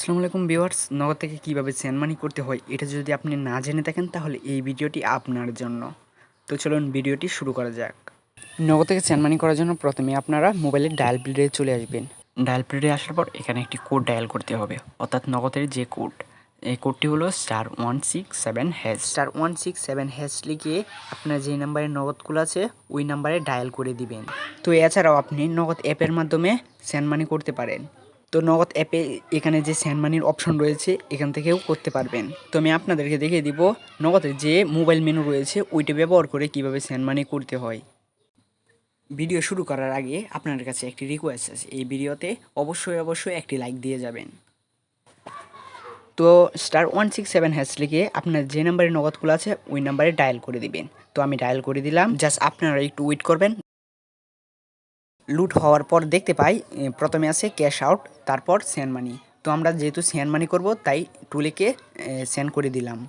আসসালামু আলাইকুম ভিউয়ার্স, নগদ থেকে কীভাবে সেন্ড মানি করতে হয় এটা যদি আপনি না জেনে থাকেন তাহলে এই ভিডিওটি আপনার জন্য। তো চলুন ভিডিওটি শুরু করা যাক। নগদ থেকে সেন্ড মানি করার জন্য প্রথমে আপনারা মোবাইলের ডায়াল প্যাডে চলে আসবেন। ডায়াল প্যাডে আসার পর এখানে একটি কোড ডায়াল করতে হবে, অর্থাৎ নগদের যে কোড, এই কোডটি হলো *167#। *167# লিখে আপনার যে নাম্বারে নগদগুলো আছে ওই নাম্বারে ডায়াল করে দিবেন। তো এছাড়াও আপনি নগদ অ্যাপের মাধ্যমে সেন্ড মানি করতে পারেন। তো নগদ অ্যাপে এখানে যে সেন্ড মানির অপশন রয়েছে এখান থেকেও করতে পারবেন। তো আমি আপনাদেরকে দেখিয়ে দিব নগদের যে মোবাইল মেনু রয়েছে ওইটা ব্যবহার করে কিভাবে সেন্ড মানি করতে হয়। ভিডিও শুরু করার আগে আপনার কাছে একটি রিকোয়েস্ট আছে, এই ভিডিওতে অবশ্যই একটি লাইক দিয়ে যাবেন। তো *167# লিখে আপনার যে নাম্বারে নগদগুলো আছে ওই নাম্বারে ডায়াল করে দিবেন। তো আমি ডায়াল করে দিলাম, জাস্ট আপনারা একটু ওয়েট করবেন। লুট হওয়ার পর দেখতে পাই প্রথমে আছে ক্যাশ আউট, তারপর সেন্ড মানি। তো আমরা যেহেতু সেন্ড মানি করব তাই টুলেকে সেন্ড করে দিলাম।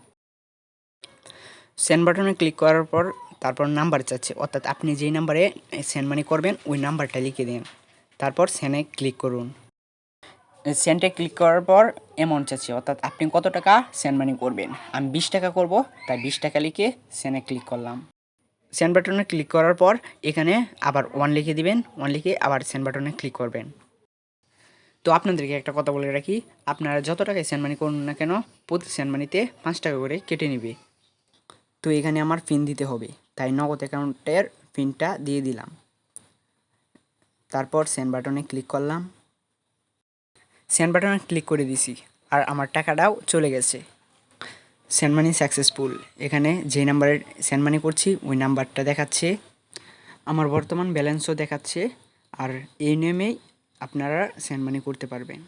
সেন্ড বাটনে ক্লিক করার পর তারপর নাম্বার চাচ্ছে, অর্থাৎ আপনি যেই নাম্বারে সেন্ড মানি করবেন ওই নাম্বারটা লিখে দিন, তারপর সেন্ডে ক্লিক করুন। সেন্ডে ক্লিক করার পর অ্যামাউন্ট চাচ্ছে, অর্থাৎ আপনি কত টাকা সেন্ড মানি করবেন। আমি 20 টাকা করব, তাই 20 টাকা লিখে সেন্ডে ক্লিক করলাম। সেন্ড বাটনে ক্লিক করার পর এখানে আবার 1 লিখে দিবেন, 1 লিখে আবার সেন্ড বাটনে ক্লিক করবেন। তো আপনাদেরকে একটা কথা বলে রাখি, আপনারা যত টাকায় সেন্ড মানি করুন না কেন প্রতি সেন্ড মানিতে 5 টাকা করে কেটে নেবে। তো এখানে আমার পিন দিতে হবে, তাই নগদ অ্যাকাউন্টের পিনটা দিয়ে দিলাম। তারপর সেন্ড বাটনে ক্লিক করলাম। সেন্ড বাটনে ক্লিক করে দিছি আর আমার টাকাটাও চলে গেছে। Send money successful. এখানে যেই নাম্বারে সেন্ড মানি করছি ওই নাম্বারটা দেখাচ্ছে, আমার বর্তমান ব্যালেন্সও দেখাচ্ছে। আর এই নিয়মেই আপনারা সেন্ড মানি করতে পারবেন।